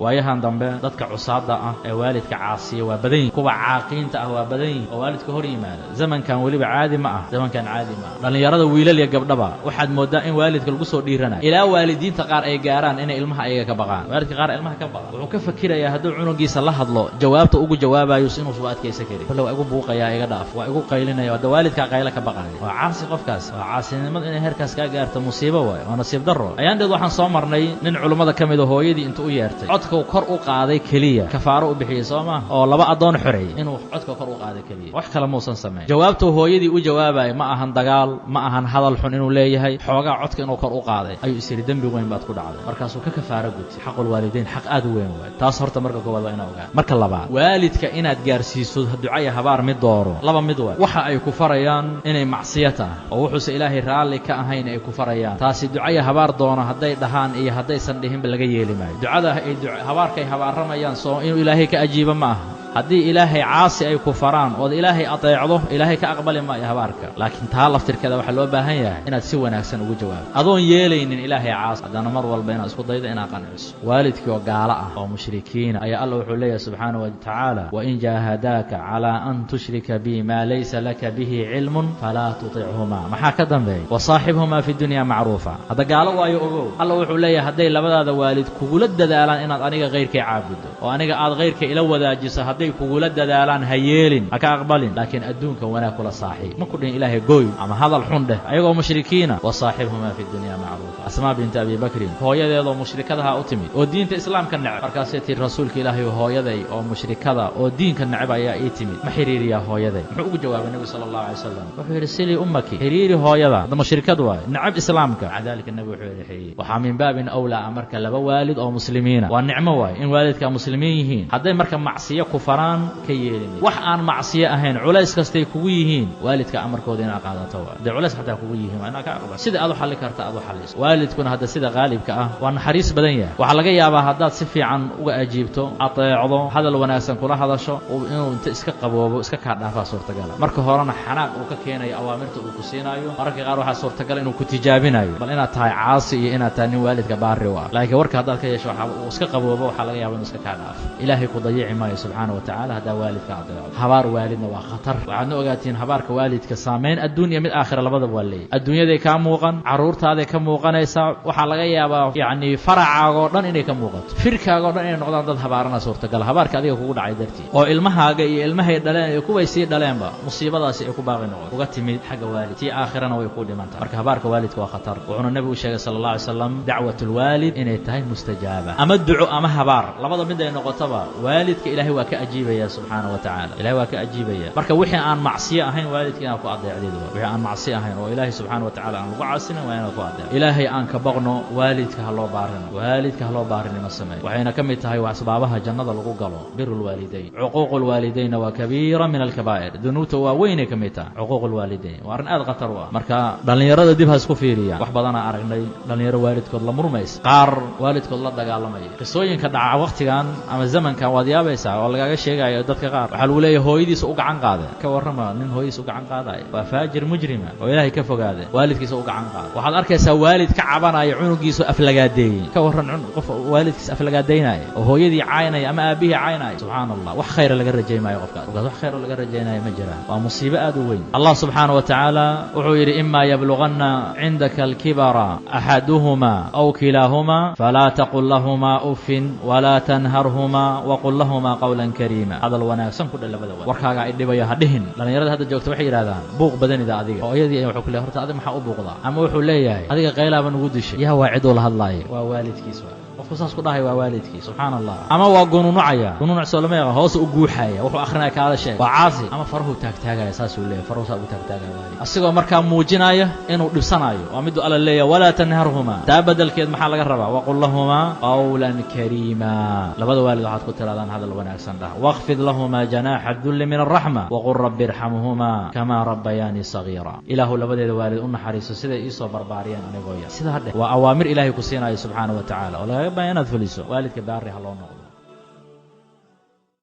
waayahan dambe dadka cusaada ah ee waalidka caasiya waa badan yihiin kuwa caaqiinta ah waa badan yihiin oo waalidka hor yimaada zamankan waliba caadi ma ah zamankan caadi ma ah dhalinyarada wiilal iyo gabdhaba waxaad moodaa in waalidka lagu soo dhiiranayo ilaa waalidiinta qaar ay gaaraan inay ilmaha ayaga ka baqaan waalidka qaar ilmaha ka baqaan wuxuu ka fakirayaa hadduu cunugiisa la hadlo jawaabta ugu jawaabayo inuu soo adkaysan karin wala waa igu buuqayaa iga dhaaf waa igu qaylinaya wada waalidka qayla ka baqanaya waa caasi qofkaas waa caasinimada inay heerkaas ka gaarto musiibo waay waa nasiib darro ayaan dad waxaan soo marnay nin culimada kamid ah hooyadii intuu u yeertay codka kor u qaaday kaliya kafaaro u bixiyay Soomaa oo laba adoon xorey inuu codka kor u qaaday kaliya wax kale ma uusan sameeyay jawaabtu hooyadii u jawaabay ma ahan dagaal ma ahan hadal xun inuu leeyahay xoogaa codka inuu kor u qaaday ayuu isiri dambi weyn baad ku dhacday markaasuu ka kafaaro gutay xaqul waalidiin xaq aad u weyn waay taas horta marka koowaad waa inaa ogaa marka labaad waalidka inaad gaarsiiso ducaya habaar mid dooro laba mid waay waxa ay ku farayaan inay macsiyata oo wuxuu ilaahay raali ka ahayn ay ku farayaan taasi ducaya habaar doono haday dhahaan iyo hadaysan dhihinba laga yeeli maayo ducada ay habaarkay habaaramayaan soo inuu ilaahay ka ajiiba ma aha haddii ilaahay caasi ay ku faraan oo ilaahay adeecdo ilaahay ka aqbali maayo habaarka laakiin taa laftirkeeda waxa loo baahan yahay inaad si wanaagsan ugu jawaabto adoon yeelaynin ilaahay caasi hadana mar walba inaad isku daydo inaad qanciso waalidkii oo gaala ah oo mushrikiin ayaa Allah wuxuu leeyahay subhanahu wa ta'ala wa in jahadaka ala an tushrika bi ma laysa laka bihi ilmun fala tuti'huma maxaa ka dambeeyay wa saahibhuma fi dunya ma'rufa hada gaalo waayo ogow Allah wuxuu leeyahay haday labadaada waalid kugula dadaalaan inaad aniga qeyrkay caabudo oo aniga aad qeyrkay ila wadaajiso kugula dadaalaan hayeelin aka aqbalin laakiin adduunka wanaag kula saaxiib ma ku dhin ilaahay gooy ama hadal xun dheh ayagoo mushrikiina wa saahibhuma fi dunya ma'rufa asma bint abi bakr hooyadeedo mushrikadaha u timid oo diinta islaamka nacab markaasay tii rasuulka ilaahay hooyaday oo mushrikada oo diinka nacab ayaa ii timid ma xiriiriya hooyaday muxuu ugu jawaabay nabi sallallahu alayhi wasallam wuxuu yiri sili ummaki xiriiri hooyada da mushrikad waay nacab islaamka cadaalika nabi wuxuu yiri waxa min baabin awla marka laba waalid oo muslimiina waa nicmo waay in waalidka muslimiin yihiin haday marka macsiyo ku faraan ka yeelin wax aan macsiyo ahayn culays kastay kugu yihiin waalidka amarkooda in qaadato de culays xataa kugu yihiin waa ka aqbal sida aad u xalli karta aad u xalliso waalidkuna hadda sida qaalibka ah waa naxariis badan yahay waxa laga yaabaa hadaad si fiican uga ajiibto ateecdo hadal wanaagsan kula hadasho inuu inta iska qaboobo iska ka dhaafaa suurtagal marka horena xanaaq uu ka keenayo awaamirta uu ku siinayo marka qaar waxa suurtagal inuu ku tijaabinayo bal inaad tahay caasi iyo inaad tahay nin waalidka baari waa laakiin warka hadaad ka yeesho waxa uu iska qaboobo waxa laga yaabaa inuu iska ka dhaafo ilaahay ku dayici maayo subhanahu wa ta'ala hada waalidka adeeco habaar waalidna waa khatar waxaad ogaatiin habaarka waalidka saameyn adduunyo mid aakhira labadaba waa leeyahay adduunyada ka muuqan caruurtaada ka muuqanaysa waxa laga yaabaa yaani faracaaga oo dhan inay ka muuqato firkaaga oo dhan inay noqdaan dad habaarana suurtagal habaarka adiga kugu dhacay dartii oo ilmahaaga iyo ilmahay dhaleen iyo kuway sii dhaleenba musiibadaasi ay ku baaqi noqon uga timid xagga waalidtii aakhirana way ku dhimantaa marka habaarka waalidka waa khatar wuxuu nabigu sheegay sallallahu alayhi wasallam dacwatul waalid inay tahay mustajaaba ama duco ama habaar labada mid ay noqotaba waalidka ilaahay waa ka ajiibaya subhanahu wa ta'ala ilaahay waa ka ajiibaya marka wixii aan macsiyo ahayn waalidkiina ku adeecdeedo wixii aan macsiyo ahayn oo ilaahay subhanahu wa ta'ala aan lagu caasina waa inaan ku adeeco ilaahay aan ka baqno waalidka ha loo baarino waalidka ha loo baarinimo sameey waxayna kamid tahay wax sababaha jannada lagu galo birrul waalidayn uquuqul waalidayn waa kabiira min al-kabaa'ir dunuubta waa weyn kamid tahay uquuqul waalidayn waa arin aad khatar ah marka dhalinyarada dib ha isku fiiriyaan wax badan aan aragnay dhalinyaro waalidkood la murmays qaar waalidkood la dagaalamay qisooyinka dhaca waqtigan ama zamankan waad yaabaysaa oo lagaga sheegayo dadka qaar waxa lagu leeyahay hooyadiisa u gacan qaaday ka warrama nin hooyadiisa u gacan qaaday waa faajir mujrima oo ilaahay ka fogaaday waalidkiisa u gacan qaaday waxaad arkaysaa waalid ka cabanaya cunugiisa aflagaadeeyay ka warran qof waalidkiisa aflagaadeynaya oo hooyadii caynaya ama aabihii caynaya subhanallah wax khayr laga rajeeyo qofkaas wax khayr laga rajeeyo ma jiraan waa musiibo aad u weyn Allah subhanahu wa ta'ala wuxuu yiri imma yablughanna 'indaka al-kibara ahaduhuma aw kilahuma fala taqul lahumā uffin wala tanharhuma wa qul lahumā qawlan karīma hadal wanaagsan ku dhalabada warkaaga ay dhibayo ha dhihin dhalinyarada hadda joogta waxay yiraahdaan buuq badanida adiga oo iyadii wuxuu ku leeyahay horta adiga maxaa u buuqdaa ama wuxuu leeyahay adiga qaylaaba nugu dishay yaa waacido la hadlaayo waa waalidkiisa qofku saas ku dhahay waa waalidkii subhanallah ama waa gunuunucaya gunuunuc soolamaya hoos u guuxaya wuxuu akhrinaya kaala sheeg waa caasi ama faruhu taagtaagaya saas uu leeyahay faruhu u taagtaagaya waalid asigoo markaa muujinaya inuu dhibsanayo waa mid alla leeyahay wala tanharhuma taabadalkeed maxaa laga rabaa wa qul lahumā qawlan karīma labada waalid waxaad ku tiraadaan hadal wanaagsan dhah waqfid lahumā janaaha ad-dull min ar-raxma wa qul rabbi irhamhumā kamā rabbayani saghīra ilaahu labadeeda waalid u naxariiso sida ii soo barbaariyeen anigoo yar sida hadhe waa awaamir ilaahay ku siinayo subhanahu wa ta'ala بيانات فليسو والدك باري هلو نقض